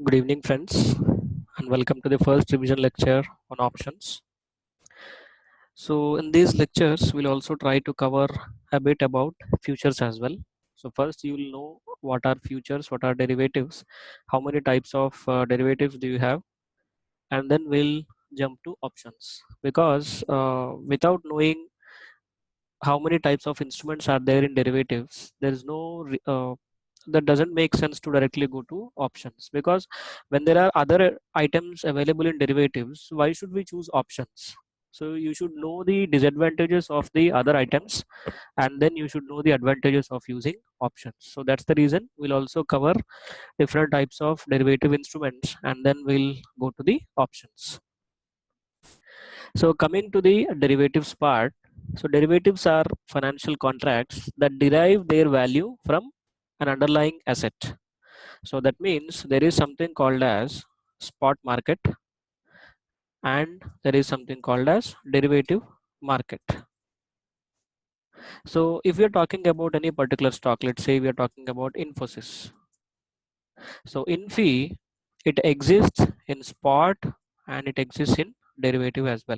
Good evening, friends, and welcome to the first revision lecture on options. So, in these lectures, we'll also try to cover a bit about futures as well. So, first, you will know what are futures, what are derivatives, how many types of derivatives do you have, and then we'll jump to options. Because without knowing how many types of instruments are there in derivatives, there is no that doesn't make sense to directly go to options, because when there are other items available in derivatives, why should we choose options? So you should know the disadvantages of the other items, and then you should know the advantages of using options. So that's the reason we'll also cover different types of derivative instruments, and then we'll go to the options. So coming to the derivatives part, so derivatives are financial contracts that derive their value from an underlying asset. So that means there is something called as spot market, and there is something called as derivative market. So if we are talking about any particular stock, let's say we are talking about Infosys. So Infi, it exists in spot and it exists in derivative as well.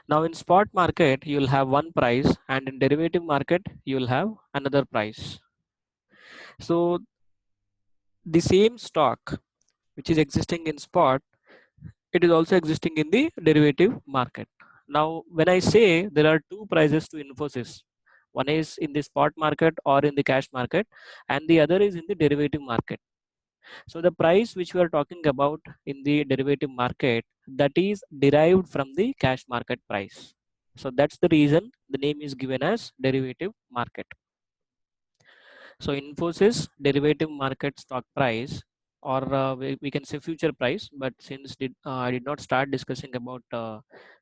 Now in spot market, you'll have one price, and in derivative market, you'll have another price. So the same stock which is existing in spot, it is also existing in the derivative market. Now, when I say there are two prices to Infosys, one is in the spot market or in the cash market, and the other is in the derivative market. So the price which we are talking about in the derivative market, that is derived from the cash market price. So that's the reason the name is given as derivative market. So Infosys derivative market stock price, or we can say future price, but since I did not start discussing about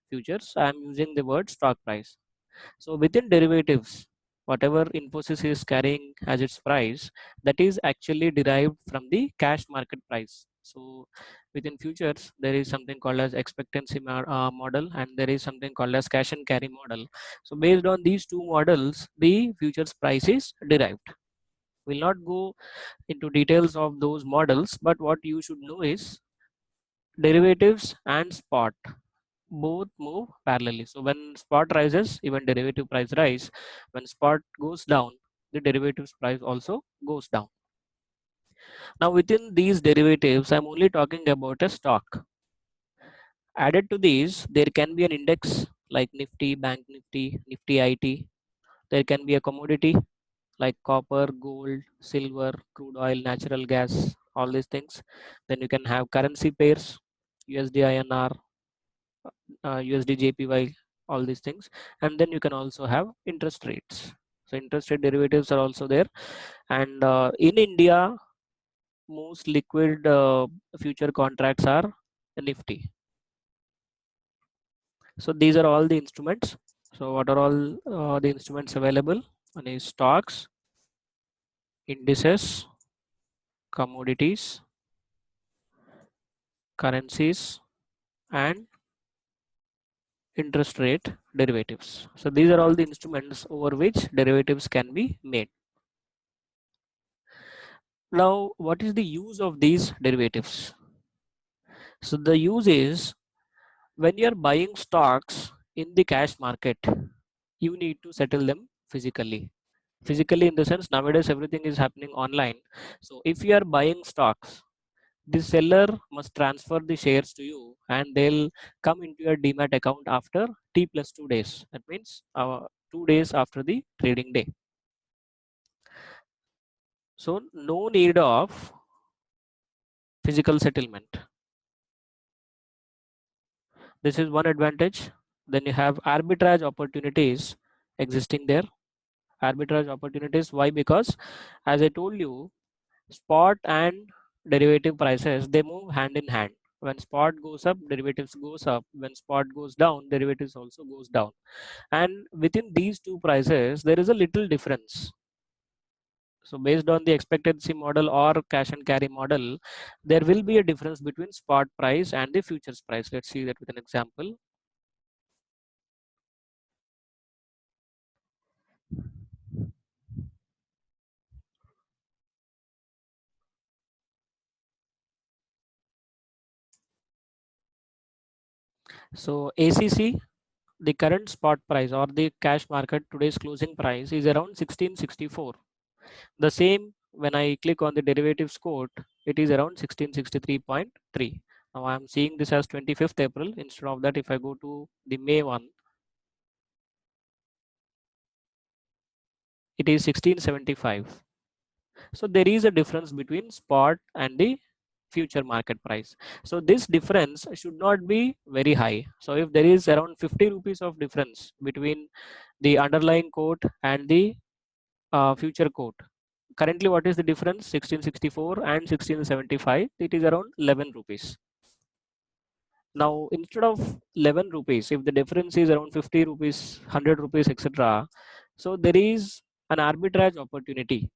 futures, I am using the word stock price. So within derivatives, whatever Infosys is carrying as its price, that is actually derived from the cash market price. So within futures, there is something called as expectancy model, and there is something called as cash and carry model. So based on these two models, the futures price is derived. We'll not go into details of those models, but what you should know is derivatives and spot both move parallelly. So when spot rises, even derivative price rise. When spot goes down, the derivatives price also goes down. Now within these derivatives, I'm only talking about a stock. Added to these, there can be an index like Nifty, Bank Nifty, Nifty IT. There can be a commodity like copper, gold, silver, crude oil, natural gas, all these things. Then you can have currency pairs, USD INR, USD JPY, all these things. And then you can also have interest rates. So interest rate derivatives are also there. And in India, most liquid future contracts are Nifty. So these are all the instruments. So what are all the instruments available? One is stocks, indices, commodities, currencies, and interest rate derivatives. So these are all the instruments over which derivatives can be made. Now, what is the use of these derivatives? So the use is, when you are buying stocks in the cash market, you need to settle them physically. Physically, in the sense, nowadays everything is happening online. So if you are buying stocks, the seller must transfer the shares to you, and they'll come into your demat account after T plus 2 days. That means 2 days after the trading day. So no need of physical settlement. This is one advantage. Then you have arbitrage opportunities existing there. Arbitrage opportunities. Why? Because as I told you, spot and derivative prices, they move hand in hand. When spot goes up, derivatives goes up. When spot goes down, derivatives also goes down. And within these two prices, there is a little difference. So based on the expectancy model or cash and carry model, there will be a difference between spot price and the futures price. Let's see that with an example. So ACC, the current spot price or the cash market today's closing price is around 1664. The same when I click on the derivatives quote, it is around 1663.3. Now I am seeing this as 25th April. Instead of that, if I go to the May one, it is 1675. So there is a difference between spot and the future market price. So this difference should not be very high. So if there is around 50 rupees of difference between the underlying quote and the future quote, currently what is the difference? 1664 and 1675, it is around 11 rupees. Now instead of 11 rupees, if the difference is around 50 rupees, 100 rupees, etc., so there is an arbitrage opportunity.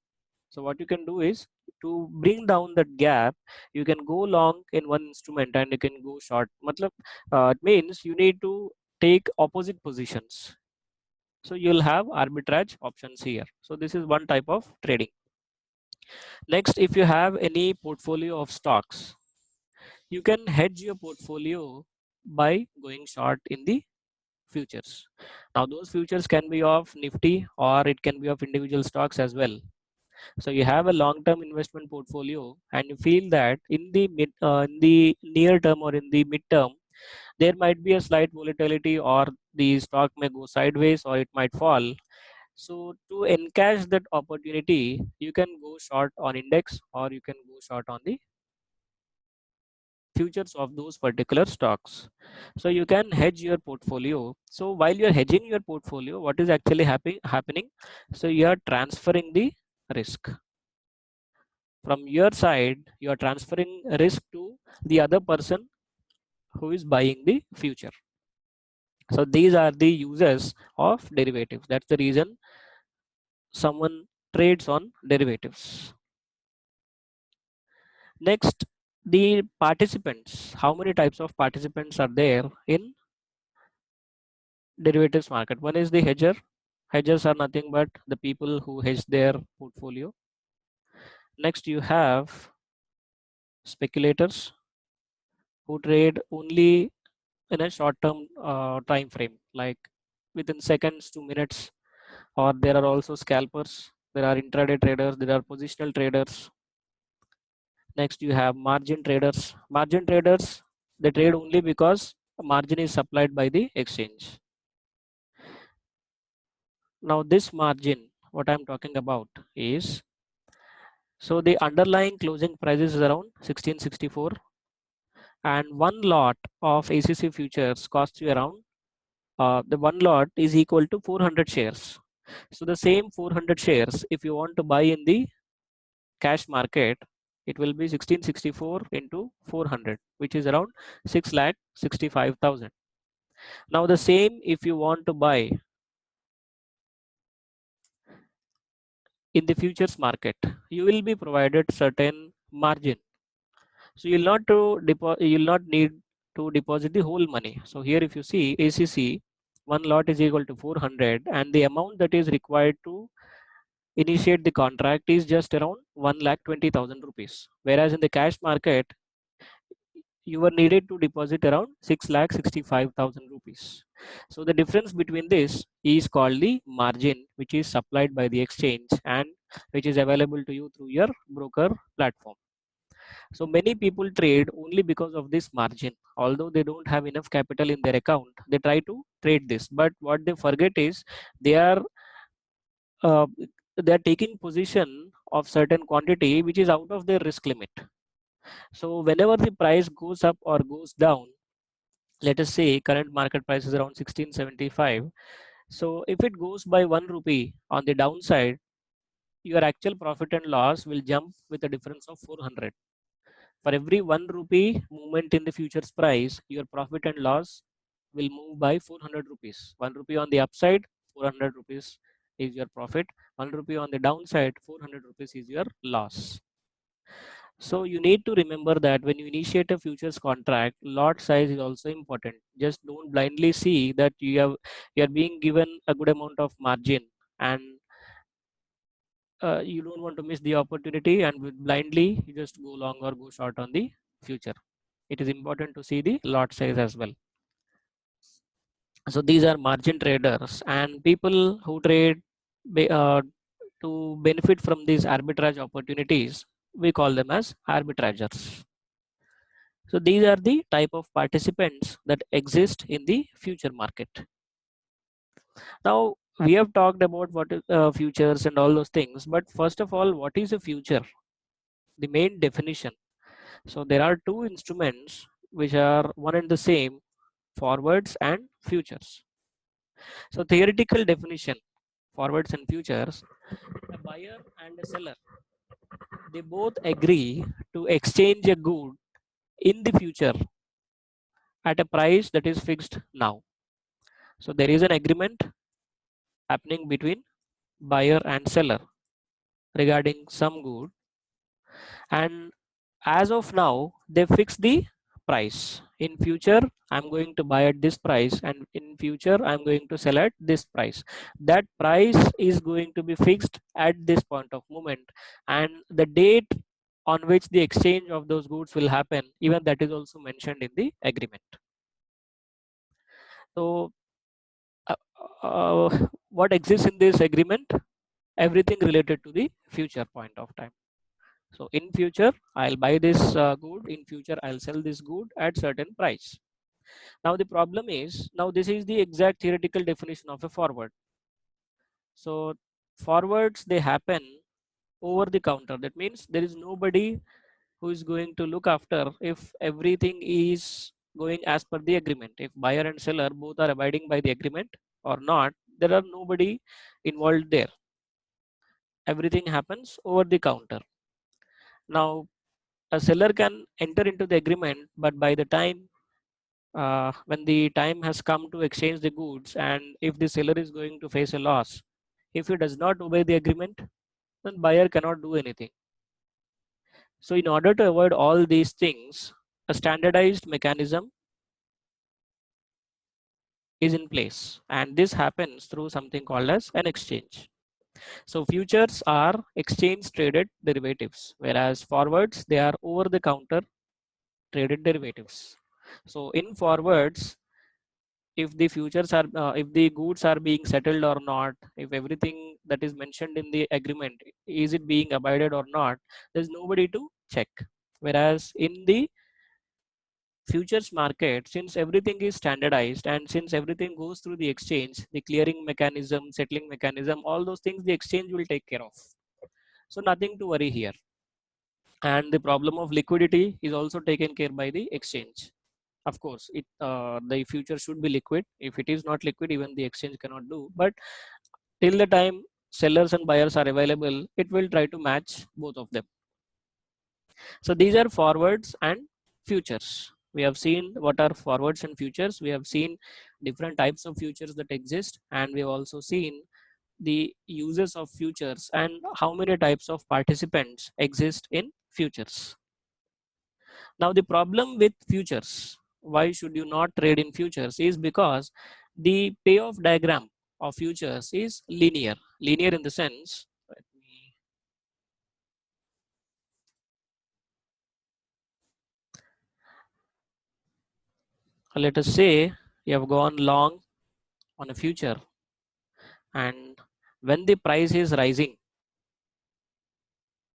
So what you can do is, to bring down that gap, you can go long in one instrument and you can go short. Matlab, it means you need to take opposite positions. So you'll have arbitrage options here. So this is one type of trading. Next, if you have any portfolio of stocks, you can hedge your portfolio by going short in the futures. Now those futures can be of Nifty or it can be of individual stocks as well. So you have a long-term investment portfolio, and you feel that in the near term or in the mid-term, there might be a slight volatility, or the stock may go sideways, or it might fall. So to encash that opportunity, you can go short on index, or you can go short on the futures of those particular stocks. So you can hedge your portfolio. So while you're hedging your portfolio, what is actually happening? So you are transferring the risk. From your side, you are transferring risk to the other person who is buying the future. So these are the uses of derivatives. That's the reason someone trades on derivatives. Next, the participants. How many types of participants are there in derivatives market? One is the hedger. Hedgers are nothing but the people who hedge their portfolio. Next, you have speculators who trade only in a short term time frame, like within seconds to minutes. Or there are also scalpers, there are intraday traders, there are positional traders. Next you have margin traders. Margin traders, they trade only because margin is supplied by the exchange. Now this margin, what I'm talking about is, so the underlying closing price is around 1664, and one lot of ACC futures costs you around, the one lot is equal to 400 shares. So the same 400 shares, if you want to buy in the cash market, it will be 1664 into 400, which is around 6,65,000. Now the same, if you want to buy in the futures market, you will be provided certain margin. So you'll not need to deposit the whole money. So here if you see ACC, one lot is equal to 400, and the amount that is required to initiate the contract is just around 1,20,000 rupees. Whereas in the cash market, you were needed to deposit around 6,65,000 rupees. So the difference between this is called the margin, which is supplied by the exchange and which is available to you through your broker platform. So many people trade only because of this margin. Although they don't have enough capital in their account, they try to trade this. But what they forget is they are uh, they are taking position of certain quantity which is out of their risk limit. So whenever the price goes up or goes down, let us say current market price is around 1675. So if it goes by 1 rupee on the downside, your actual profit and loss will jump with a difference of 400. For every 1 rupee movement in the futures price, your profit and loss will move by 400 rupees. 1 rupee on the upside, 400 rupees is your profit. 1 rupee on the downside, 400 rupees is your loss. So you need to remember that when you initiate a futures contract, lot size is also important. Just don't blindly see that you are being given a good amount of margin, and you don't want to miss the opportunity, and with blindly you just go long or go short on the future. It is important to see the lot size as well. So these are margin traders, and people who trade to benefit from these arbitrage opportunities, we call them as arbitragers. So these are the type of participants that exist in the future market. Now we have talked about what is futures and all those things, but first of all, what is a future? The main definition. So there are two instruments which are one and the same, forwards and futures. So theoretical definition, forwards and futures, a buyer and a seller, they both agree to exchange a good in the future at a price that is fixed now. So there is an agreement happening between buyer and seller regarding some good, and as of now they fix the price. In future I'm going to buy at this price, and in future I'm going to sell at this price. That price is going to be fixed at this point of moment, and the date on which the exchange of those goods will happen, even that is also mentioned in the agreement. So uh, what exists in this agreement? Everything related to the future point of time. So in future I'll buy this good, in future I'll sell this good at certain price. Now the problem is, now this is the exact theoretical definition of a forward. So forwards, they happen over the counter. That means there is nobody who is going to look after if everything is going as per the agreement. If buyer and seller both are abiding by the agreement or not, there are nobody involved there. Everything happens over the counter. Now a seller can enter into the agreement, but by the time when the time has come to exchange the goods, and if the seller is going to face a loss, if he does not obey the agreement, then buyer cannot do anything. So in order to avoid all these things, a standardized mechanism is in place, and this happens through something called as an exchange. So futures are exchange traded derivatives, whereas forwards, they are over the counter traded derivatives. So in forwards, if the futures are if the goods are being settled or not, if everything that is mentioned in the agreement, is it being abided or not, there's nobody to check. Whereas in the futures market, since everything is standardized and since everything goes through the exchange, the clearing mechanism, settling mechanism, all those things the exchange will take care of. So nothing to worry here. And the problem of liquidity is also taken care by the exchange. Of course, the future should be liquid. If it is not liquid, even the exchange cannot do. But till the time sellers and buyers are available, it will try to match both of them. So these are forwards and futures. We have seen what are forwards and futures. We have seen different types of futures that exist, and we have also seen the uses of futures and how many types of participants exist in futures. Now the problem with futures, why should you not trade in futures, is because the payoff diagram of futures is linear. Linear in the sense, let us say you have gone long on a future, and when the price is rising,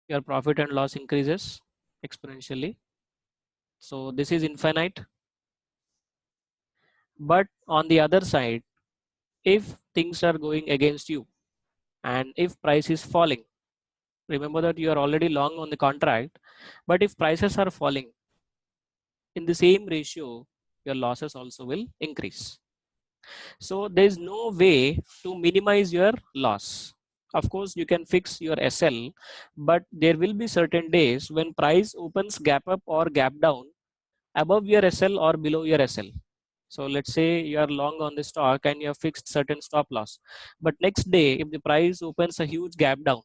your profit and loss increases exponentially. So this is infinite. But on the other side, if things are going against you and if price is falling, remember that you are already long on the contract, but if prices are falling in the same ratio, your losses also will increase. So there is no way to minimize your loss. Of course, you can fix your SL, but there will be certain days when price opens gap up or gap down above your SL or below your SL. So let's say you are long on the stock and you have fixed certain stop loss, but next day if the price opens a huge gap down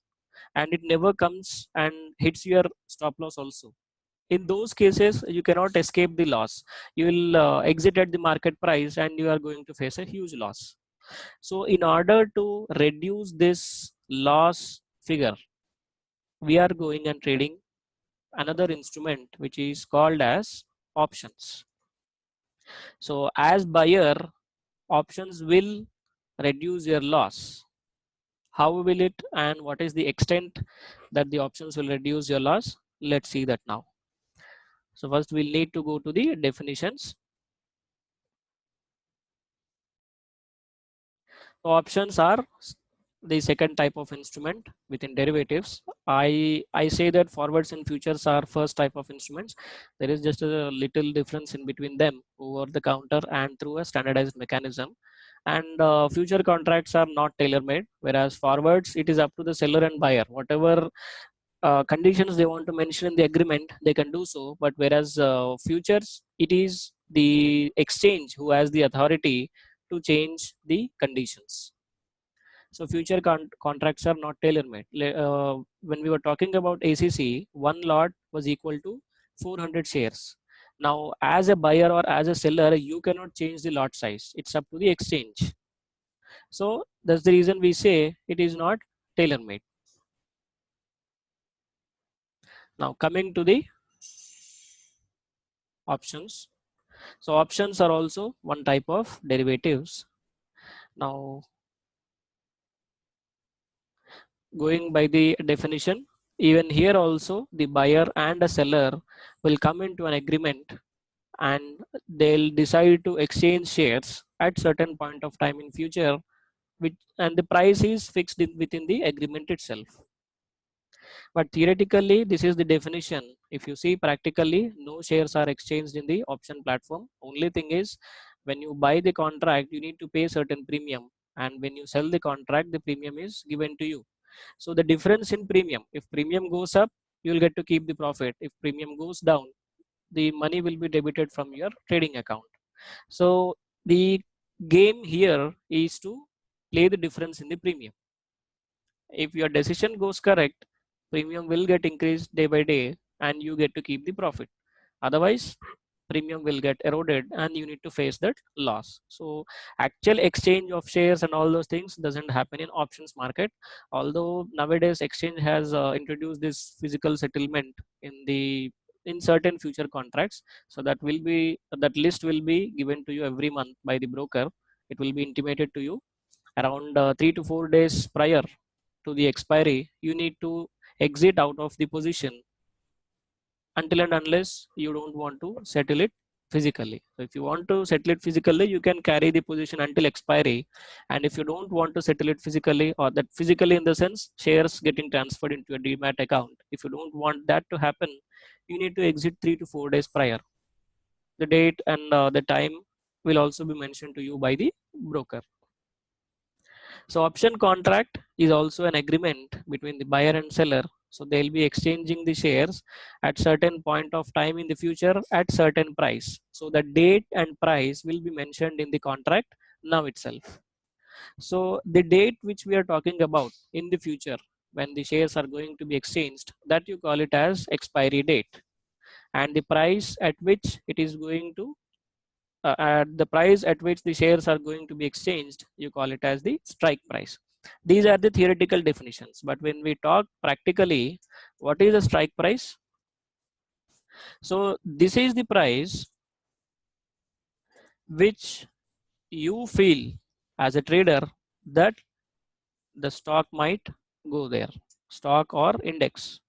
and it never comes and hits your stop loss also, in those cases you cannot escape the loss. You will exit at the market price and you are going to face a huge loss. So in order to reduce this loss figure, we are going and trading another instrument which is called as options. So as buyer, options will reduce your loss. How will it, and what is the extent that the options will reduce your loss? Let's see that now. So first we'll need to go to the definitions. So options are the second type of instrument within derivatives. I say that forwards and futures are first type of instruments. There is just a little difference in between them over the counter and through a standardized mechanism. And future contracts are not tailor-made, whereas forwards, it is up to the seller and buyer. Whatever conditions they want to mention in the agreement, they can do so. But whereas futures, it is the exchange who has the authority to change the conditions. So future contracts are not tailor-made. When we were talking about ACC, one lot was equal to 400 shares. Now, as a buyer or as a seller, you cannot change the lot size. It's up to the exchange. So that's the reason we say it is not tailor-made. Now coming to the options. So options are also one type of derivatives. Now going by the definition, even here also the buyer and a seller will come into an agreement and they'll decide to exchange shares at certain point of time in future, which, and the price is fixed within the agreement itself. But theoretically, this is the definition. If you see practically, no shares are exchanged in the option platform. Only thing is, when you buy the contract, you need to pay certain premium, and when you sell the contract, the premium is given to you. So the difference in premium, if premium goes up, you will get to keep the profit. If premium goes down, the money will be debited from your trading account. So the game here is to play the difference in the premium. If your decision goes correct, premium will get increased day by day and you get to keep the profit. Otherwise, premium will get eroded and you need to face that loss. So actual exchange of shares and all those things doesn't happen in options market. Although nowadays exchange has introduced this physical settlement in certain future contracts. So that list will be given to you every month by the broker. It will be intimated to you around 3 to 4 days prior to the expiry. You need to exit out of the position until and unless you don't want to settle it physically. So if you want to settle it physically, you can carry the position until expiry. And if you don't want to settle it physically, or that physically in the sense shares getting transferred into a demat account, if you don't want that to happen, you need to exit 3 to 4 days prior. The date and the time will also be mentioned to you by the broker. So option contract is also an agreement between the buyer and seller. So they'll be exchanging the shares at certain point of time in the future at certain price. So the date and price will be mentioned in the contract now itself. So the date which we are talking about in the future when the shares are going to be exchanged, that you call it as expiry date, and the price at which it is going to at the price at which the shares are going to be exchanged, you call it as the strike price. These are the theoretical definitions, but when we talk practically, what is a strike price? So this is the price which you feel as a trader that the stock might go there, stock or index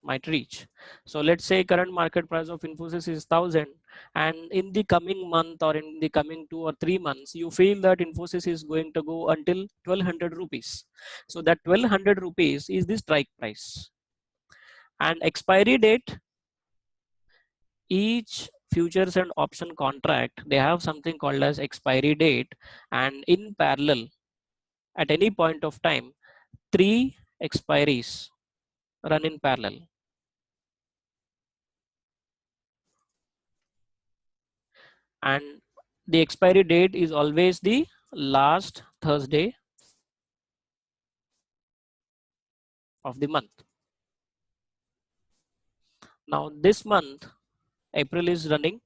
might reach. So let's say current market price of Infosys is 1000, and in the coming month or in the coming 2 or 3 months, you feel that Infosys is going to go until 1200 rupees. So that 1200 rupees is the strike price. And expiry date, each futures and option contract, they have something called as expiry date, and in parallel, at any point of time, 3 expiries run in parallel. And the expiry date is always the last Thursday of the month. Now this month, April is running.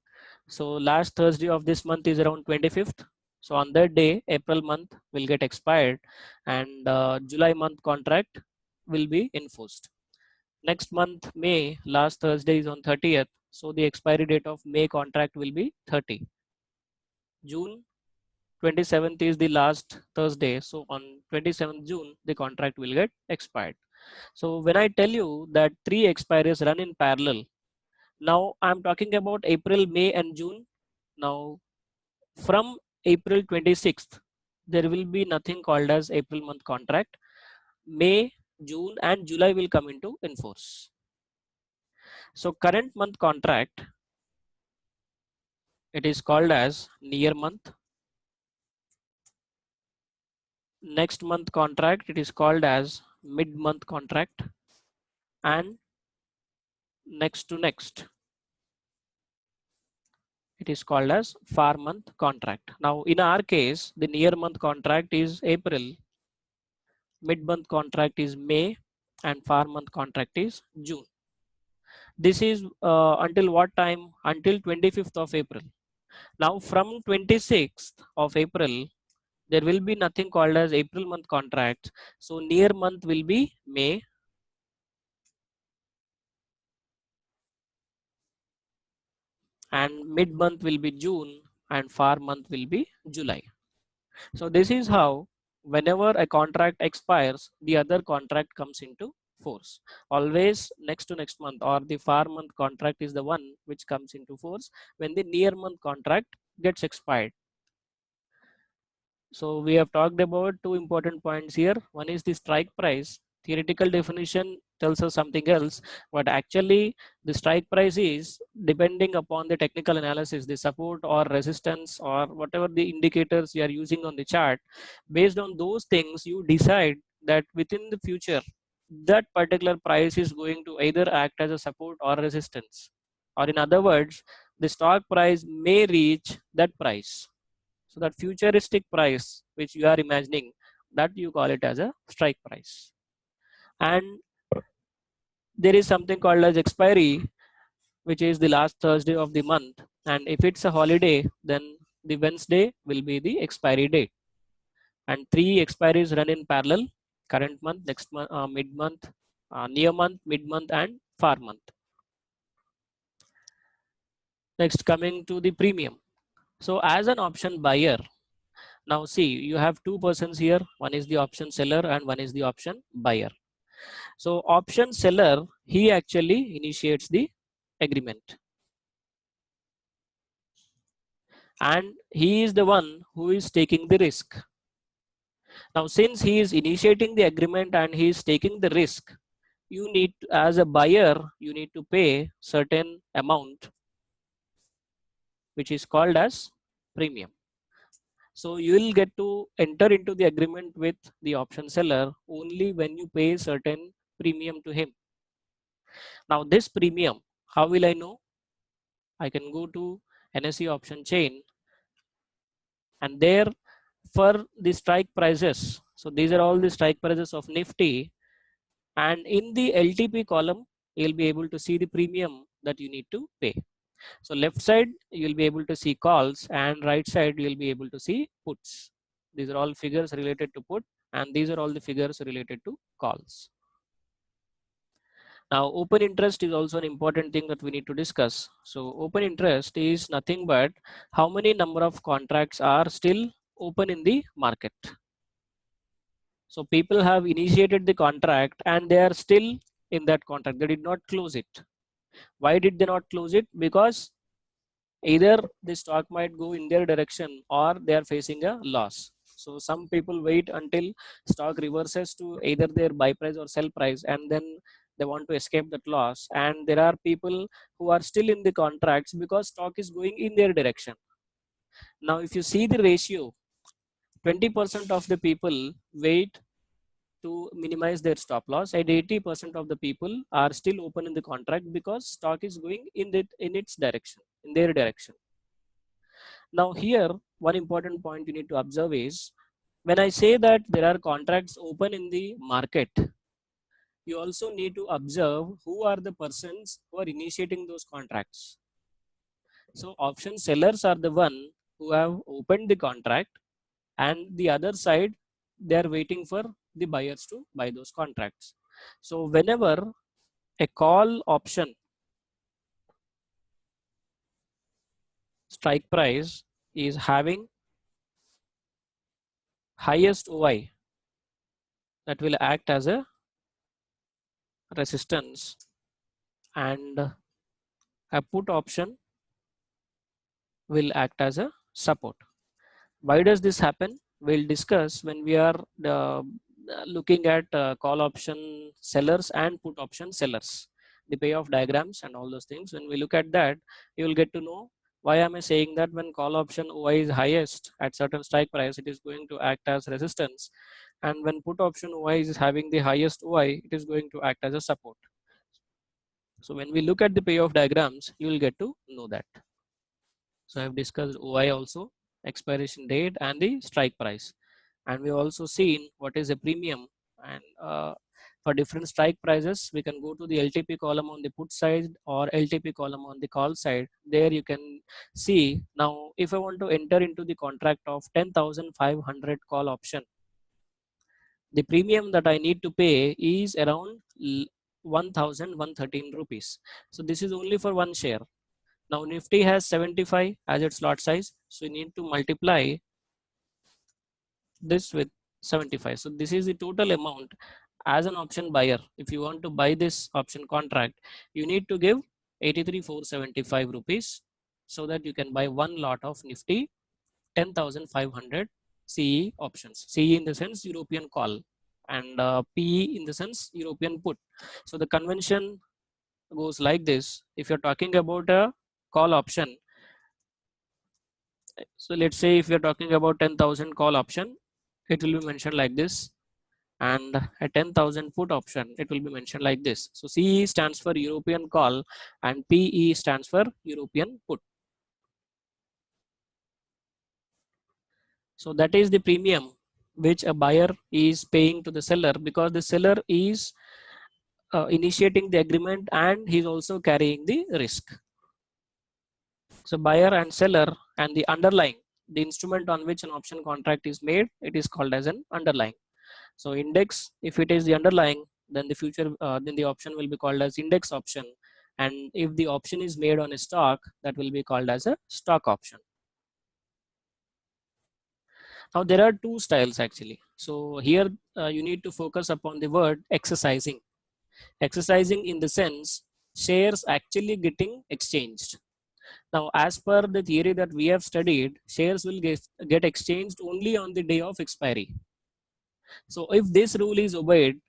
So last Thursday of this month is around 25th. So on that day, April month will get expired, and July month contract will be enforced. Next month, May, last Thursday is on 30th. So the expiry date of May contract will be 30. June 27th is the last Thursday. So on 27th June, the contract will get expired. So when I tell you that 3 expiries run in parallel, now I'm talking about April, May and June. Now from April 26th, there will be nothing called as April month contract. May, June and July will come into enforce. So current month contract, it is called as near month. Next month contract, it is called as mid month contract, and next to next, it is called as far month contract. Now in our case, the near month contract is April, mid month contract is May, and far month contract is June. This is until what time? Until 25th of April. Now from 26th of April, there will be nothing called as April month contract. So near month will be May, and mid month will be June, and far month will be July. So this is how whenever a contract expires, the other contract comes into force. Always next to next month, or the far month contract is the one which comes into force when the near month contract gets expired. So we have talked about two important points here. One is the strike price. Theoretical definition tells us something else, but actually the strike price is depending upon the technical analysis, the support or resistance or whatever the indicators you are using on the chart. Based on those things, you decide that within the future, that particular price is going to either act as a support or resistance. Or in other words, the stock price may reach that price. So that futuristic price which you are imagining, that you call it as a strike price. And there is something called as expiry, which is the last Thursday of the month. And if it's a holiday, then the Wednesday will be the expiry date. And 3 expiries run in parallel: current month, next month, mid month, near month, mid month, and far month. Next, coming to the premium. So as an option buyer, now see, you have two persons here. One is the option seller and one is the option buyer. So option seller, he actually initiates the agreement, and he is the one who is taking the risk. Now since he is initiating the agreement and he is taking the risk, you need, as a buyer, you need to pay certain amount which is called as premium. So you will get to enter into the agreement with the option seller only when you pay certain premium to him. Now this premium, how will I know? I can go to NSE option chain, and there for the strike prices, so these are all the strike prices of Nifty, and in the LTP column you'll be able to see the premium that you need to pay. So left side you'll be able to see calls, and right side you'll be able to see puts. These are all figures related to put, and these are all the figures related to calls. Now open interest is also an important thing that we need to discuss. So open interest is nothing but how many number of contracts are still open in the market. So people have initiated the contract and they are still in that contract. They did not close it. Why did they not close it? Because either the stock might go in their direction or they are facing a loss. So some people wait until stock reverses to either their buy price or sell price, and then they want to escape that loss. And there are people who are still in the contracts because stock is going in their direction. Now if you see the ratio, 20% of the people wait to minimize their stop loss, and 80% of the people are still open in the contract because stock is going in its direction, in their direction. Now here, one important point you need to observe is, when I say that there are contracts open in the market, you also need to observe who are the persons who are initiating those contracts. So option sellers are the one who have opened the contract, and the other side, they are waiting for the buyers to buy those contracts. So whenever a call option strike price is having highest OI, that will act as a resistance, and a put option will act as a support. Why does this happen? We'll discuss when we are looking at call option sellers and put option sellers, the payoff diagrams and all those things. When we look at that, you will get to know why am I saying that when call option OI is highest at certain strike price, it is going to act as resistance, and when put option OI is having the highest OI, it is going to act as a support. So when we look at the payoff diagrams, you will get to know that. So I have discussed OI also, expiration date and the strike price, and we also seen what is a premium, and for different strike prices we can go to the LTP column on the put side or LTP column on the call side. There you can see. Now if I want to enter into the contract of 10,500 call option, the premium that I need to pay is around 1,113 rupees. So this is only for one share. Now Nifty has 75 as its lot size, so you need to multiply this with 75. So this is the total amount as an option buyer. If you want to buy this option contract, you need to give 83,475 rupees, so that you can buy one lot of Nifty 10,500 CE options. CE in the sense European call, and PE in the sense European put. So the convention goes like this. If you're talking about a call option, so let's say if you're talking about 10,000 call option, it will be mentioned like this, and a 10,000 put option, it will be mentioned like this. So CE stands for European call and PE stands for European put. So that is the premium which a buyer is paying to the seller, because the seller is initiating the agreement and he's also carrying the risk. So buyer and seller and the underlying, the instrument on which an option contract is made, it is called as an underlying. So index, if it is the underlying, then the future, then the option will be called as index option. And if the option is made on a stock, that will be called as a stock option. Now there are two styles actually. So here you need to focus upon the word exercising. Exercising in the sense shares actually getting exchanged. Now as per the theory that we have studied, shares will get exchanged only on the day of expiry. So if this rule is obeyed,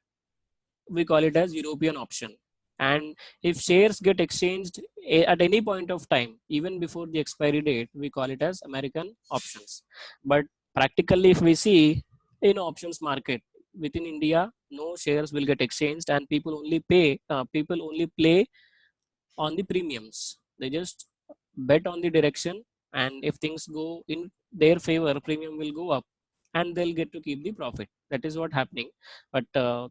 we call it as European option. And if shares get exchanged at any point of time, even before the expiry date, we call it as American options. But practically, if we see in options market within India, no shares will get exchanged, and people only play on the premiums. They just bet on the direction, and if things go in their favor, premium will go up and they'll get to keep the profit. That is what happening. But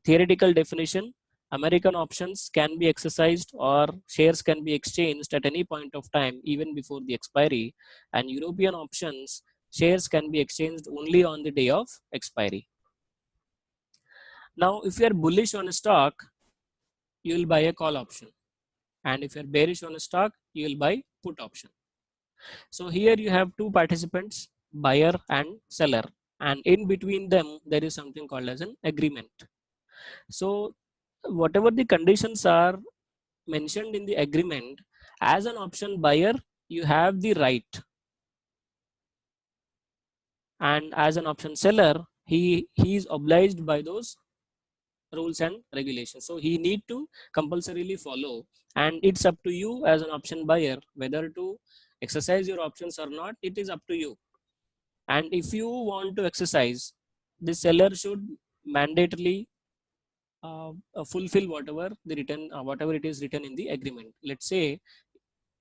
theoretical definition, American options can be exercised or shares can be exchanged at any point of time, even before the expiry, and European options, shares can be exchanged only on the day of expiry. Now if you are bullish on a stock, you will buy a call option, and if you're bearish on a stock, you will buy put option. So here you have two participants, buyer and seller, and in between them there is something called as an agreement. So whatever the conditions are mentioned in the agreement, as an option buyer you have the right, and as an option seller he is obliged by those rules and regulations. So he need to compulsorily follow, and it's up to you as an option buyer whether to exercise your options or not. It is up to you. And if you want to exercise, the seller should mandatorily fulfill whatever it is written in the agreement. Let's say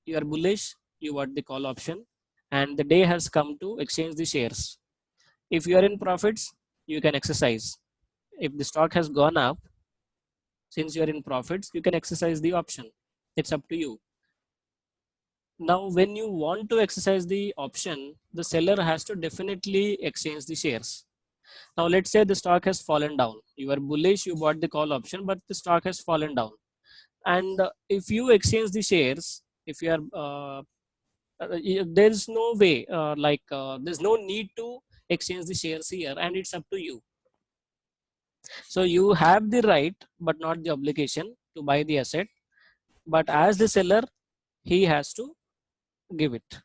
you are bullish, you bought the call option, and the day has come to exchange the shares. If you are in profits, you can exercise. If the stock has gone up, since you are in profits, you can exercise the option. It's up to you. Now when you want to exercise the option, the seller has to definitely exchange the shares. Now let's say the stock has fallen down. You are bullish, you bought the call option, but the stock has fallen down. And if you exchange the shares, if you are there's no way, there's no need to exchange the shares here, and it's up to you. So you have the right but not the obligation to buy the asset, but as the seller he has to give it.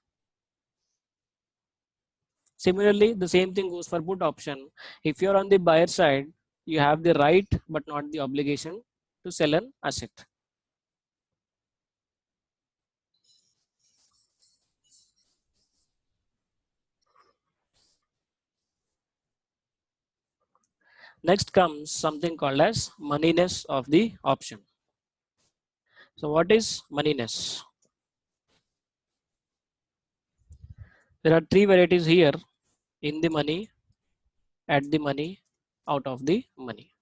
Similarly, the same thing goes for put option. If you're on the buyer side, you have the right but not the obligation to sell an asset. Next comes something called as moneyness of the option. So what is moneyness? There are three varieties here: in the money, at the money, out of the money.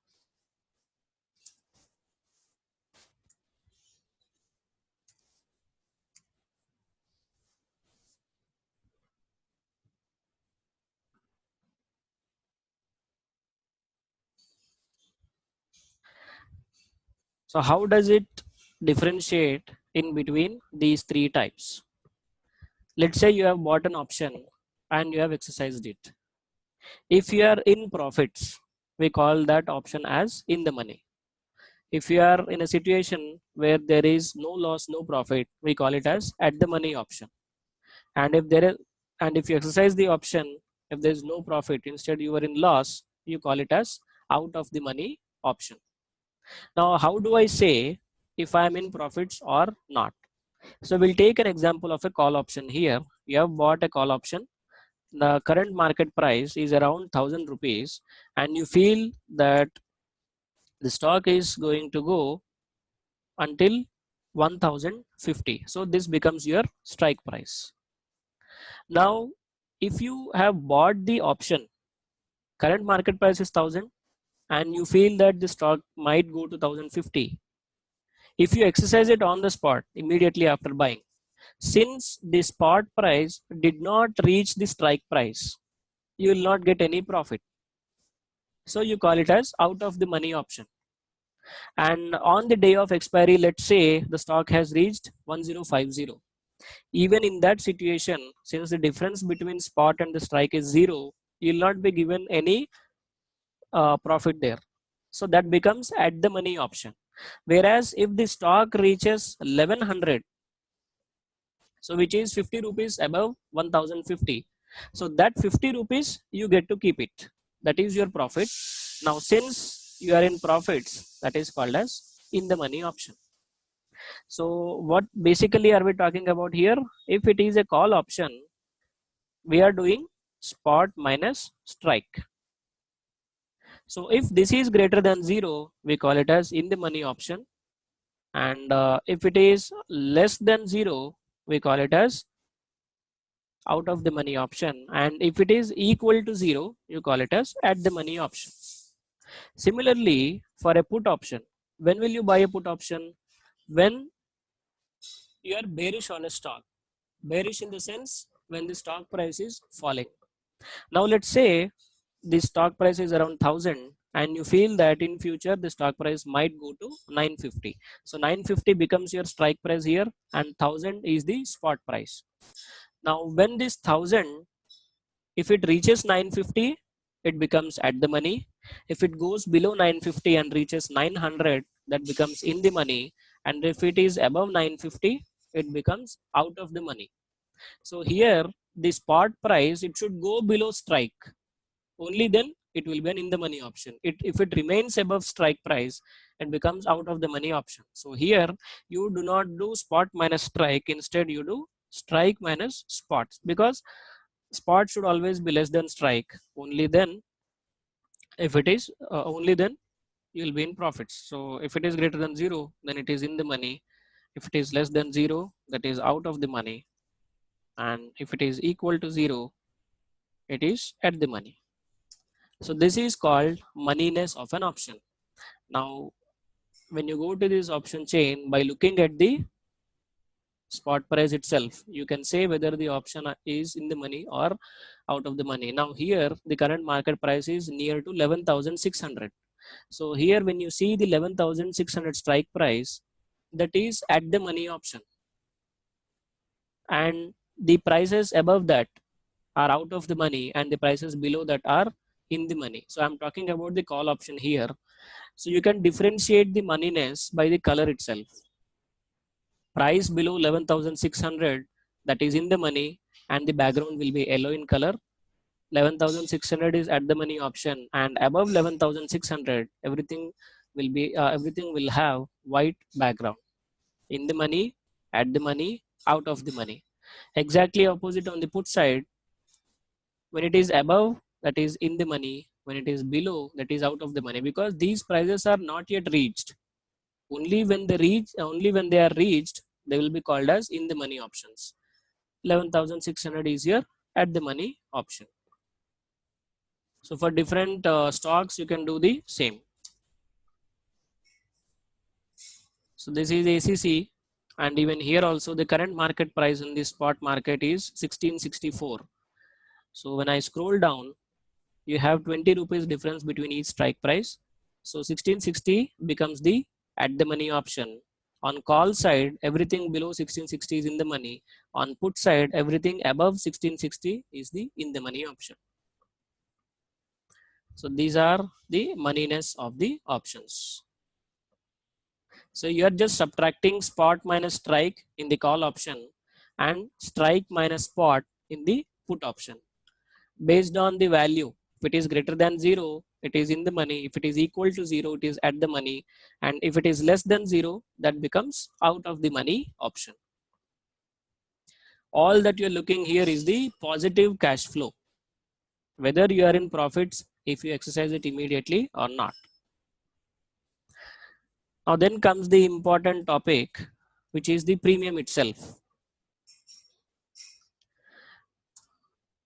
So how does it differentiate in between these three types? Let's say you have bought an option and you have exercised it. If you are in profits, we call that option as in the money. If you are in a situation where there is no loss, no profit, we call it as at the money option. And if you exercise the option, if there is no profit, instead you are in loss, you call it as out of the money option. Now, how do I say if I am in profits or not? So we'll take an example of a call option here. You have bought a call option. The current market price is around 1000 rupees, and you feel that the stock is going to go until 1050. So this becomes your strike price. Now, if you have bought the option, current market price is 1000, and you feel that the stock might go to 1050. If you exercise it on the spot immediately after buying, since the spot price did not reach the strike price, you will not get any profit. So you call it as out of the money option. And on the day of expiry, let's say the stock has reached 1050. Even in that situation, since the difference between spot and the strike is zero, you will not be given any profit there. So that becomes at the money option. Whereas if the stock reaches 1100, so which is 50 rupees above 1050, so that 50 rupees you get to keep it. That is your profit. Now since you are in profits, that is called as in the money option. So what basically are we talking about here? If it is a call option, we are doing spot minus strike. So if this is greater than 0, we call it as in the money option. And if it is less than 0, we call it as out of the money option. And if it is equal to 0, you call it as at the money option. Similarly, for a put option, when will you buy a put option? When you are bearish on a stock. Bearish in the sense when the stock price is falling. Now let's say the stock price is around 1000, and you feel that in future the stock price might go to 950. So 950 becomes your strike price here, and 1000 is the spot price. Now when this 1000, if it reaches 950, it becomes at the money. If it goes below 950 and reaches 900, that becomes in the money. And if it is above 950, it becomes out of the money. So here the spot price, it should go below strike. Only then it will be an in the money option. If it remains above strike price, it becomes out of the money option. So here you do not do spot minus strike. Instead you do strike minus spots, because spot should always be less than strike. Only then, if it is only then you will be in profits. So if it is greater than 0, then it is in the money. If it is less than 0, that is out of the money. And if it is equal to 0, it is at the money. So this is called moneyness of an option. Now when you go to this option chain, by looking at the spot price itself, you can say whether the option is in the money or out of the money. Now here the current market price is near to 11,600. So here when you see the 11,600 strike price, that is at the money option. And the prices above that are out of the money and the prices below that are in the money. So I'm talking about the call option here. So you can differentiate the moneyness by the color itself. Price below 11,600, that is in the money, and the background will be yellow in color. 11,600 is at the money option, and above 11,600 everything will have white background. In the money, at the money, out of the money. Exactly opposite on the put side. When it is above, that is in the money. When it is below, that is out of the money, because these prices are not yet reached. Only when they are reached, they will be called as in the money options. 11,600 is here at the money option. So for different stocks, you can do the same. So this is ACC, and even here also the current market price in the spot market is 1664. So when I scroll down, you have 20 rupees difference between each strike price. So 1660 becomes the at the money option. On call side, everything below 1660 is in the money. On put side, everything above 1660 is the in the money option. So these are the moneyness of the options. So you are just subtracting spot minus strike in the call option and strike minus spot in the put option based on the value. If it is greater than 0, it is in the money. If it is equal to 0, it is at the money. And if it is less than 0, that becomes out of the money option. All that you're looking here is the positive cash flow, whether you are in profits if you exercise it immediately or not. Now then comes the important topic, which is the premium itself.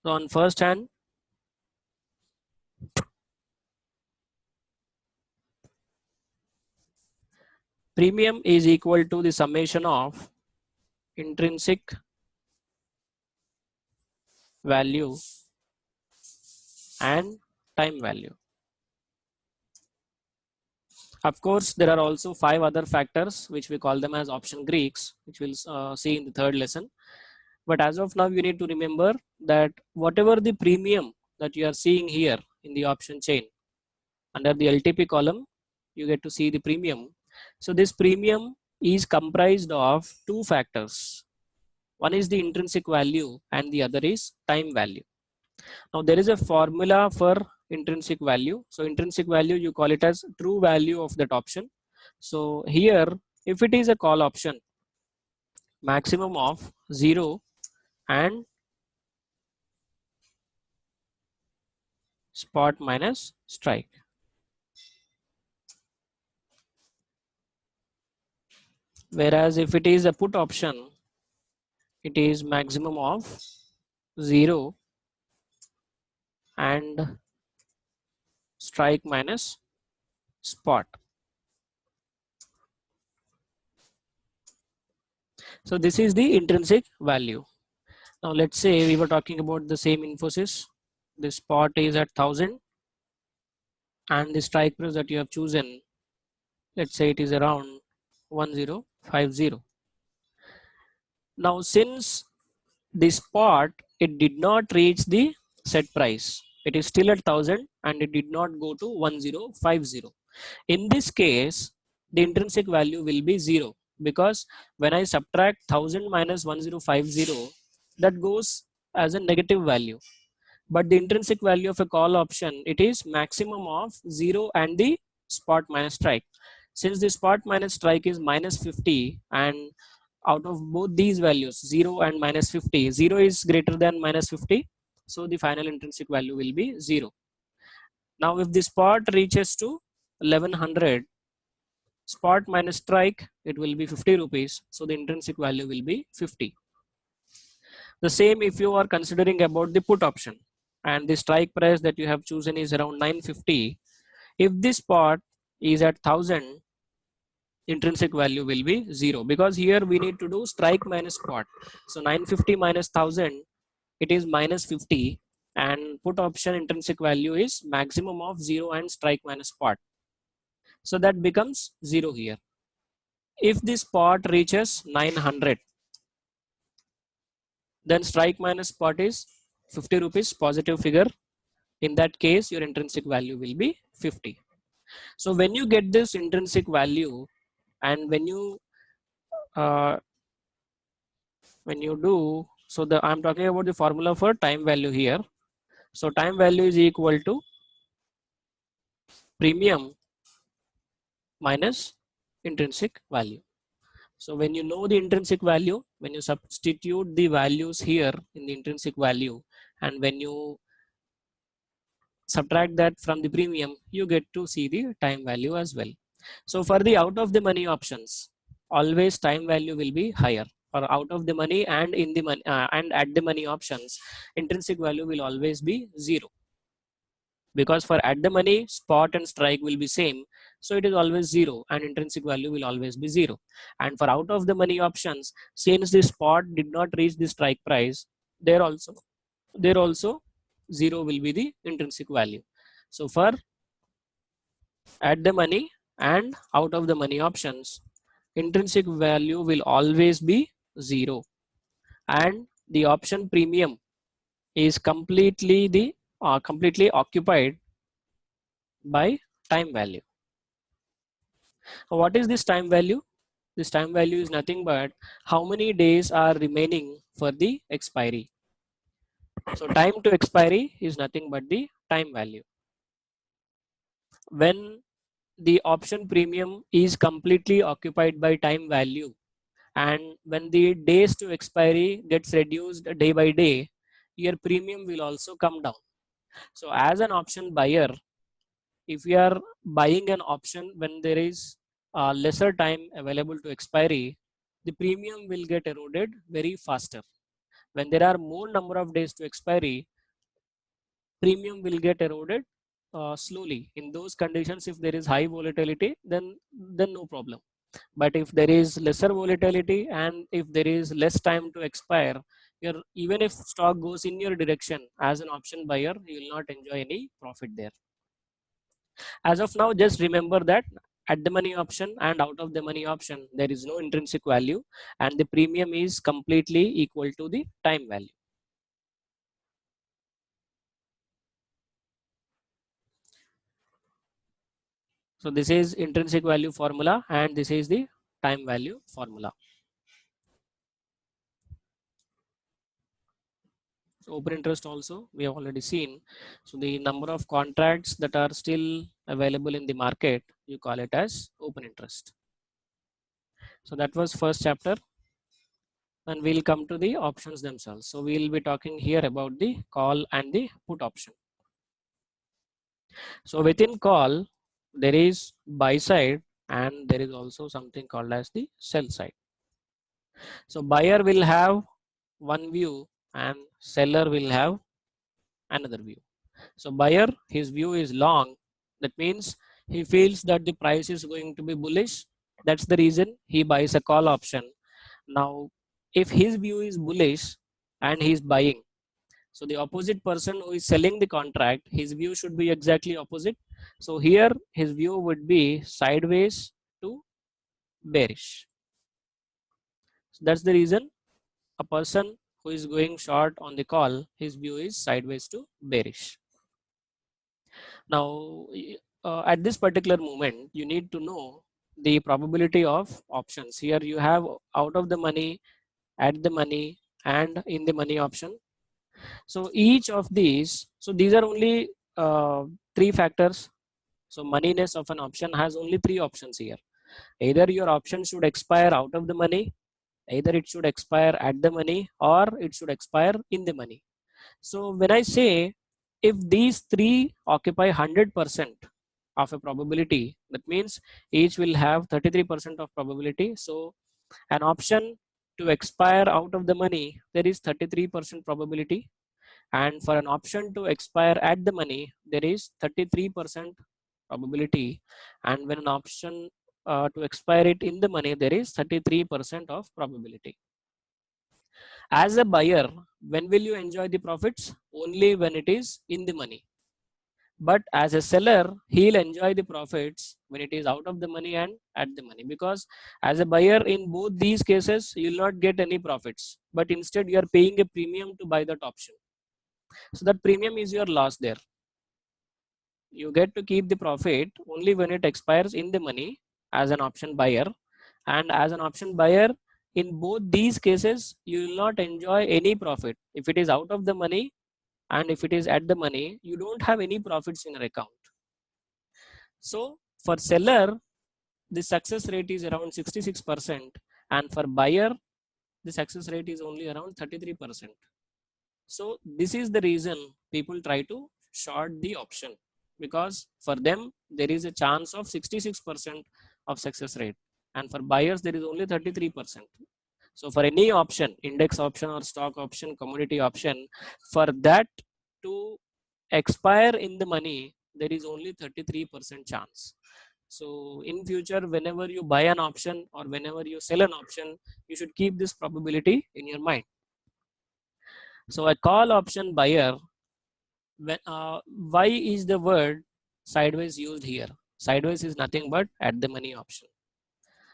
So on first hand, premium is equal to the summation of intrinsic value and time value. Of course, there are also 5 other factors which we call them as option Greeks, which we'll see in the third lesson. But as of now, you need to remember that whatever the premium that you are seeing here in the option chain, under the LTP column, you get to see the premium. So this premium is comprised of 2 factors. One is the intrinsic value and the other is time value. Now there is a formula for intrinsic value. So intrinsic value, you call it as true value of that option. So here, if it is a call option, maximum of 0 and spot minus strike. Whereas if it is a put option, it is maximum of 0 and strike minus spot. So this is the intrinsic value. Now let's say we were talking about the same Infosys. The spot is at 1000 and the strike price that you have chosen, let's say it is around 1050. Now since the spot, it did not reach the set price, it is still at 1000 and it did not go to 1050. In this case, the intrinsic value will be 0, because when I subtract 1000 minus 1050, that goes as a negative value. But the intrinsic value of a call option, it is maximum of 0 and the spot minus strike. Since the spot minus strike is minus 50, and out of both these values 0 and minus 50, 0 is greater than minus 50, so the final intrinsic value will be 0. Now if the spot reaches to 1100, spot minus strike, it will be 50 rupees, so the intrinsic value will be 50. The same if you are considering about the put option and the strike price that you have chosen is around 950. If this spot is at 1000, intrinsic value will be 0, because here we need to do strike minus spot. So 950 minus 1000, it is minus 50, and put option intrinsic value is maximum of 0 and strike minus spot. So that becomes 0 here. If the spot reaches 900, then strike minus spot is 50 rupees positive figure. In that case, your intrinsic value will be 50. So when you get this intrinsic value, and uh, when you do, so I'm talking about the formula for time value here. So time value is equal to premium minus intrinsic value. So when you know the intrinsic value, when you substitute the values here in the intrinsic value, and when you subtract that from the premium, you get to see the time value as well. So for the out of the money options, always time value will be higher. For out of the money and in the money and at the money options, intrinsic value will always be 0, because for at the money, spot and strike will be same, so it is always 0 and intrinsic value will always be 0. And for out of the money options, since the spot did not reach the strike price, there also 0 will be the intrinsic value. So for at the money and out of the money options, intrinsic value will always be 0, and the option premium is completely occupied by time value. What is this time value? This time value is nothing but how many days are remaining for the expiry. So time to expiry is nothing but the time value. When the option premium is completely occupied by time value, and when the days to expiry gets reduced day by day, your premium will also come down. So as an option buyer, if you are buying an option when there is lesser time available to expiry, the premium will get eroded very faster. When there are more number of days to expiry, premium will get eroded slowly. In those conditions, if there is high volatility, then no problem. But if there is lesser volatility and if there is less time to expire, even if stock goes in your direction as an option buyer, you will not enjoy any profit there. As of now, just remember that at the money option and out of the money option, there is no intrinsic value, and the premium is completely equal to the time value. So this is intrinsic value formula, and this is the time value formula. So open interest also we have already seen. So the number of contracts that are still available in the market, you call it as open interest. So that was first chapter, and we'll come to the options themselves. So we'll be talking here about the call and the put option. So within call, there is buy side and there is also something called as the sell side. So buyer will have one view and seller will have another view. So buyer, his view is long. That means he feels that the price is going to be bullish. That's the reason he buys a call option. Now, if his view is bullish and he is buying, so the opposite person who is selling the contract, his view should be exactly opposite. So here his view would be sideways to bearish. So that's the reason a person who is going short on the call, his view is sideways to bearish. Now, at this particular moment, you need to know the probability of options. Here you have out of the money, at the money, and in the money option. So each of these, so these are only three factors. So moneyness of an option has only three options here. Either your option should expire out of the money, either it should expire at the money, or it should expire in the money. So when I say if these three occupy 100% of a probability, that means each will have 33% of probability. So an option to expire out of the money, there is 33% probability, and for an option to expire at the money, there is 33% probability, and when an option to expire it in the money, there is 33% of probability. As a buyer, when will you enjoy the profits? Only when it is in the money. But as a seller, he'll enjoy the profits when it is out of the money and at the money, because as a buyer in both these cases you'll not get any profits, but instead you are paying a premium to buy that option. So that premium is your loss there. You get to keep the profit only when it expires in the money as an option buyer, and as an option buyer in both these cases you will not enjoy any profit. If it is out of the money and if it is at the money, you don't have any profits in your account. So for seller, the success rate is around 66%, and for buyer the success rate is only around 33%. So this is the reason people try to short the option, because for them there is a chance of 66% of success rate, and for buyers there is only 33%. So for any option, index option or stock option, commodity option, for that to expire in the money, there is only 33% chance. So in future, whenever you buy an option or whenever you sell an option, you should keep this probability in your mind. So a call option buyer, why is the word sideways used here? Sideways is nothing but at the money option.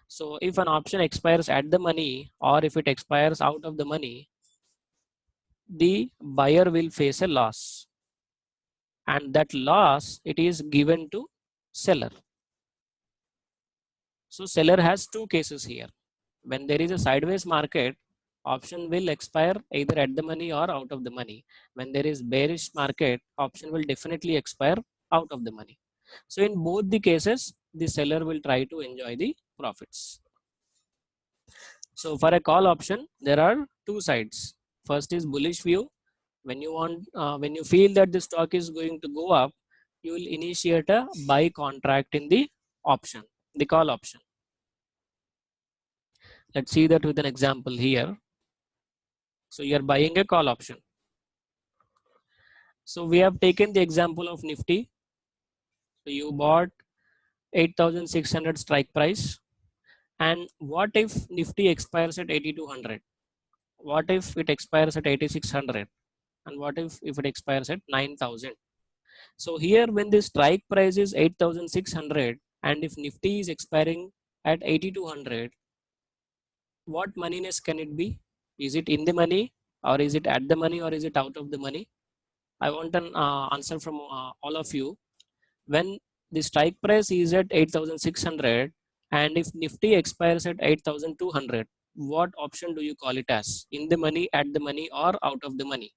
So if an option expires at the money or if it expires out of the money, the buyer will face a loss, and that loss it is given to seller. So seller has two cases here. When there is a sideways market, option will expire either at the money or out of the money. When there is bearish market, option will definitely expire out of the money. So in both the cases, the seller will try to enjoy the profits. So for a call option, there are two sides. First is bullish view. When you feel that the stock is going to go up, you will initiate a buy contract in the option, the call option. Let's see that with an example here. So you are buying a call option. So we have taken the example of Nifty. So you bought 8,600 strike price. And what if Nifty expires at 8,200? What if it expires at 8,600? And what if it expires at 9,000? So here when the strike price is 8,600 and if Nifty is expiring at 8,200, what moneyness can it be? Is it in the money, or is it at the money, or is it out of the money? I want an answer from all of you. When the strike price is at 8,600 and if Nifty expires at 8,200, what option do you call it as? In the money, at the money, or out of the money?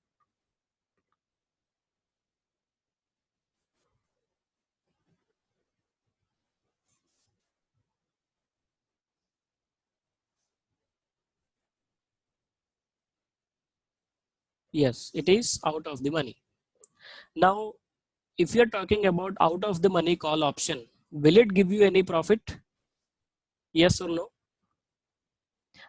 Yes, it is out of the money. Now, if you're talking about out of the money call option, will it give you any profit? Yes or no?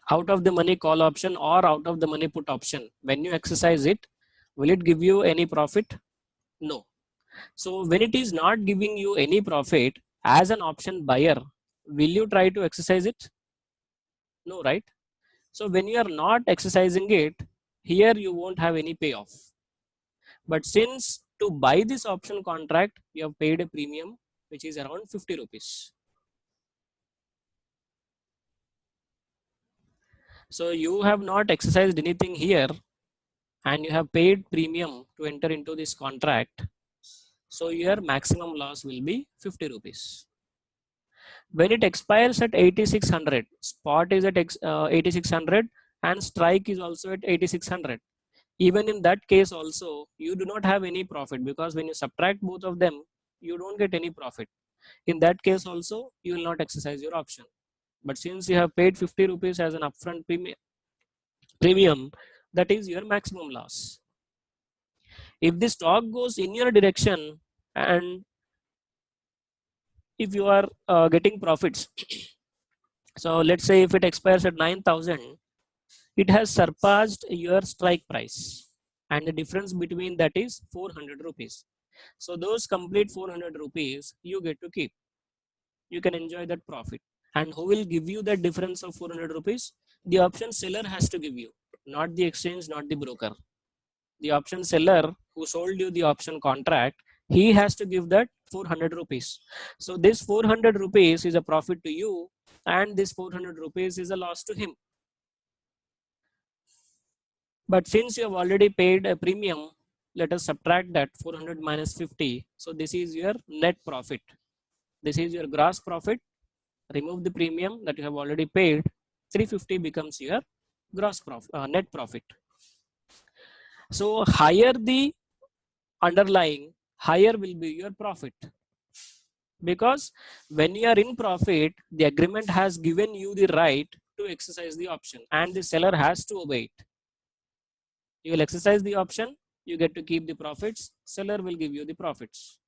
Out of the money call option or out of the money put option, when you exercise it, will it give you any profit? No. So when it is not giving you any profit, as an option buyer, will you try to exercise it? No, right? So when you are not exercising it, here you won't have any payoff. But since to buy this option contract, you have paid a premium, which is around 50 rupees. So you have not exercised anything here and you have paid premium to enter into this contract. So your maximum loss will be 50 rupees. When it expires at 8,600, spot is at 8,600 and strike is also at 8,600. Even in that case also, you do not have any profit, because when you subtract both of them, you don't get any profit. In that case also, you will not exercise your option. But since you have paid 50 rupees as an upfront premium, that is your maximum loss. If the stock goes in your direction and if you are getting profits, so let's say if it expires at 9,000, it has surpassed your strike price, and the difference between that is 400 rupees. So those complete 400 rupees you get to keep. You can enjoy that profit. And who will give you that difference of 400 rupees? The option seller has to give you, not the exchange, not the broker. The option seller who sold you the option contract, he has to give that 400 rupees. So this 400 rupees is a profit to you, and this 400 rupees is a loss to him. But since you have already paid a premium, let us subtract that 400 minus 50. So this is your net profit. This is your gross profit. Remove the premium that you have already paid. 350 becomes your gross profit, net profit. So higher the underlying, higher will be your profit. Because when you are in profit, the agreement has given you the right to exercise the option, and the seller has to obey it. You will exercise the option, you get to keep the profits, seller will give you the profits.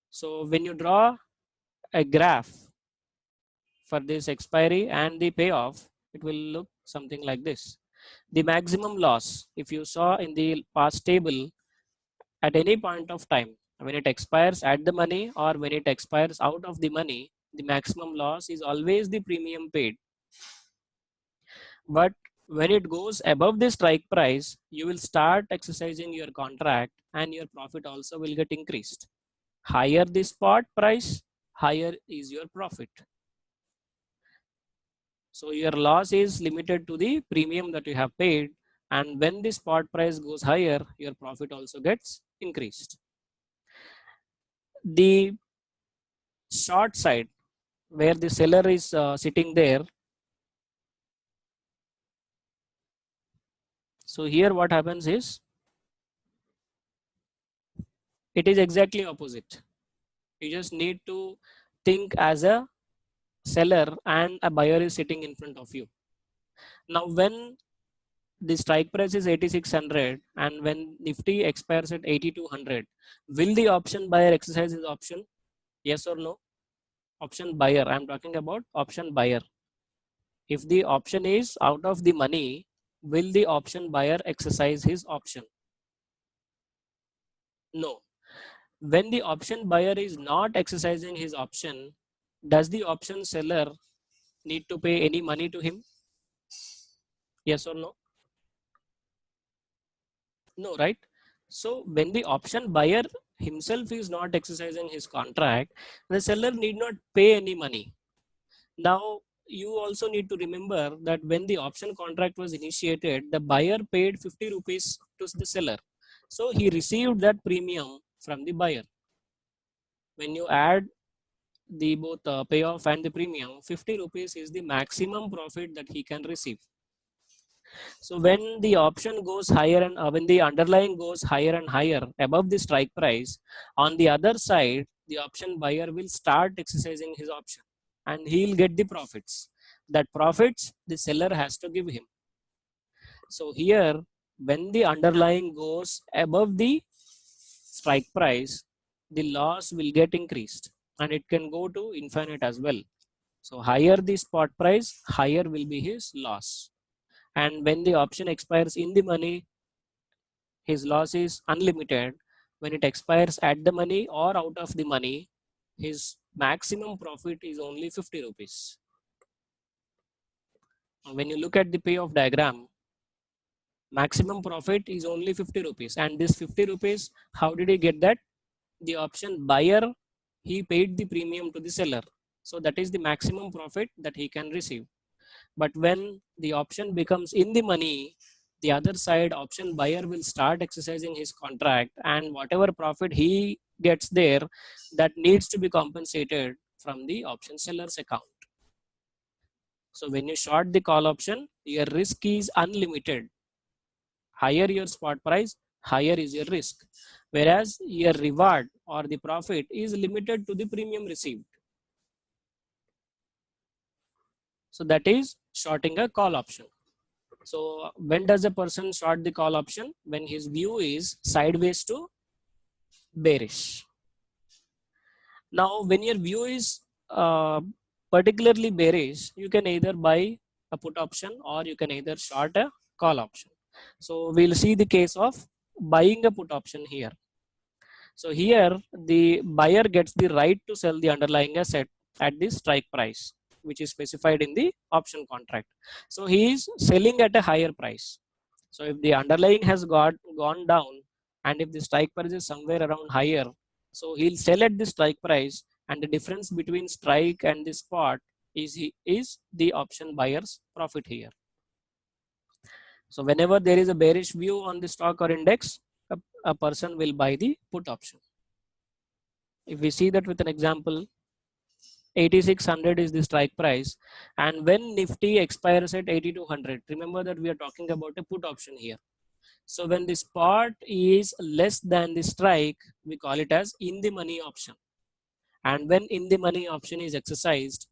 So when you draw a graph for this expiry and the payoff, it will look something like this. The maximum loss, if you saw in the past table, at any point of time, when it expires at the money or when it expires out of the money, the maximum loss is always the premium paid. But when it goes above the strike price, you will start exercising your contract and your profit also will get increased. Higher the spot price, higher is your profit. So your loss is limited to the premium that you have paid, and when the spot price goes higher, your profit also gets increased. The short side, where the seller is sitting there, so here what happens is, it is exactly opposite. You just need to think as a seller and a buyer is sitting in front of you. Now when the strike price is 8600 and when Nifty expires at 8200, will the option buyer exercise his option? Yes or no? Option buyer, I am talking about option buyer. If the option is out of the money, will the option buyer exercise his option? No. When the option buyer is not exercising his option, does the option seller need to pay any money to him? Yes or no? No, right? So when the option buyer himself is not exercising his contract, the seller need not pay any money. Now you also need to remember that when the option contract was initiated, the buyer paid 50 rupees to the seller. So he received that premium from the buyer. When you add the both payoff and the premium, 50 rupees is the maximum profit that he can receive. So when the option goes higher and when the underlying goes higher and higher above the strike price, on the other side, the option buyer will start exercising his option and he'll get the profits. That profits the seller has to give him. So here, when the underlying goes above the strike price, the loss will get increased and it can go to infinite as well. So higher the spot price, higher will be his loss. And when the option expires in the money, his loss is unlimited. When it expires at the money or out of the money, his maximum profit is only 50 rupees. When you look at the payoff diagram, maximum profit is only 50 rupees. And this 50 rupees, how did he get that? The option buyer, he paid the premium to the seller. So that is the maximum profit that he can receive. But when the option becomes in the money, the other side option buyer will start exercising his contract, and whatever profit he gets there, that needs to be compensated from the option seller's account. So when you short the call option, your risk is unlimited. Higher your spot price, higher is your risk. Whereas your reward or the profit is limited to the premium received. So that is shorting a call option. So when does a person short the call option? When his view is sideways to bearish. Now, when your view is particularly bearish, you can either buy a put option or you can either short a call option. So we'll see the case of buying a put option here. So here the buyer gets the right to sell the underlying asset at the strike price, which is specified in the option contract. So he is selling at a higher price. So if the underlying has gone down, and if the strike price is somewhere around higher, so he'll sell at the strike price, and the difference between strike and the spot is the option buyer's profit here. So whenever there is a bearish view on the stock or index, a person will buy the put option. If we see that with an example, 8600 is the strike price, and when Nifty expires at 8200, remember that we are talking about a put option here. So when the spot is less than the strike, we call it as in the money option. And when in the money option is exercised,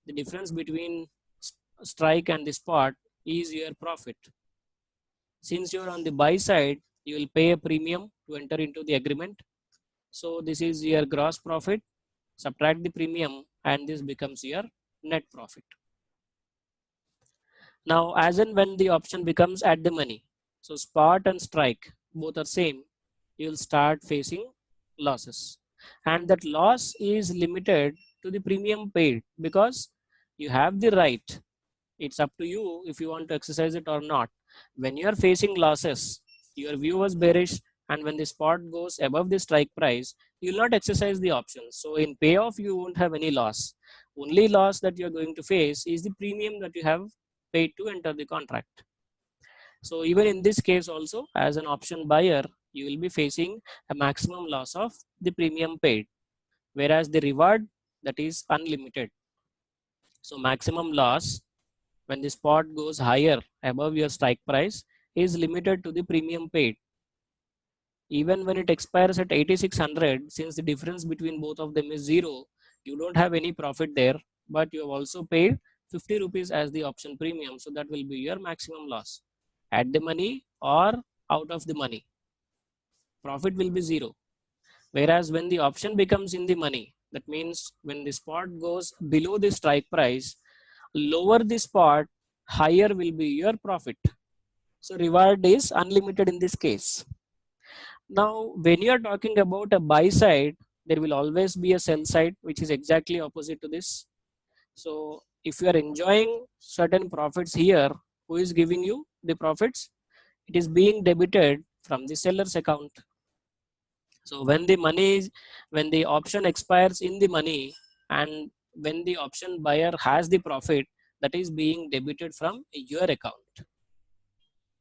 the difference between strike and the spot is your profit. Since you're on the buy side, you will pay a premium to enter into the agreement. So this is your gross profit, subtract the premium, and this becomes your net profit. Now, as and when the option becomes at the money, so spot and strike both are same, you will start facing losses, and that loss is limited to the premium paid, because you have the right. It's up to you if you want to exercise it or not. When you are facing losses, your view was bearish, and when the spot goes above the strike price, you will not exercise the option. So in payoff, you won't have any loss. Only loss that you are going to face is the premium that you have paid to enter the contract. So even in this case also, as an option buyer, you will be facing a maximum loss of the premium paid, whereas the reward, that is unlimited. So maximum loss when the spot goes higher above your strike price is limited to the premium paid. Even when it expires at 8600, since the difference between both of them is zero, you don't have any profit there, but you have also paid 50 rupees as the option premium. So that will be your maximum loss at the money or out of the money. Profit will be zero. Whereas when the option becomes in the money, that means when the spot goes below the strike price, lower the spot, higher will be your profit. So reward is unlimited in this case. Now, when you are talking about a buy side, there will always be a sell side, which is exactly opposite to this. So if you are enjoying certain profits here, who is giving you the profits? It is being debited from the seller's account. So when when the option expires in the money, and when the option buyer has the profit, that is being debited from your account.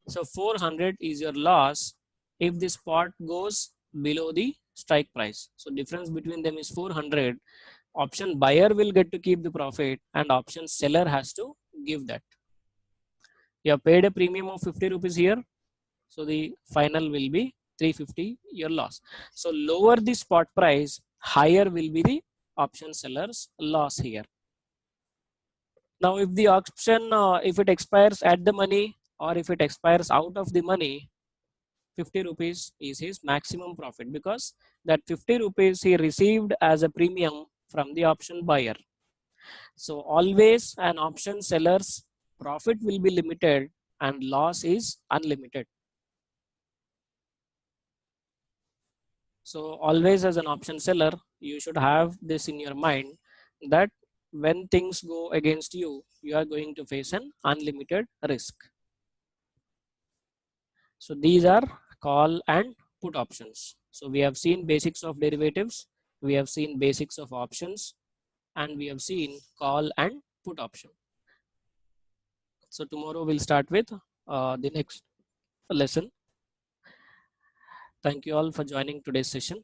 So 400 is your loss if the spot goes below the strike price. So difference between them is 400. Option buyer will get to keep the profit, and option seller has to give that. You have paid a premium of 50 rupees here, so the final will be 350, your loss. So lower the spot price, higher will be the option seller's loss here. Now if the option, if it expires at the money or if it expires out of the money, 50 rupees is his maximum profit, because that 50 rupees he received as a premium from the option buyer. So always an option seller's profit will be limited and loss is unlimited. So always as an option seller, you should have this in your mind, that when things go against you, you are going to face an unlimited risk. So these are call and put options. So we have seen basics of derivatives, we have seen basics of options, and we have seen call and put option. So tomorrow we'll start with the next lesson. Thank you all for joining today's session.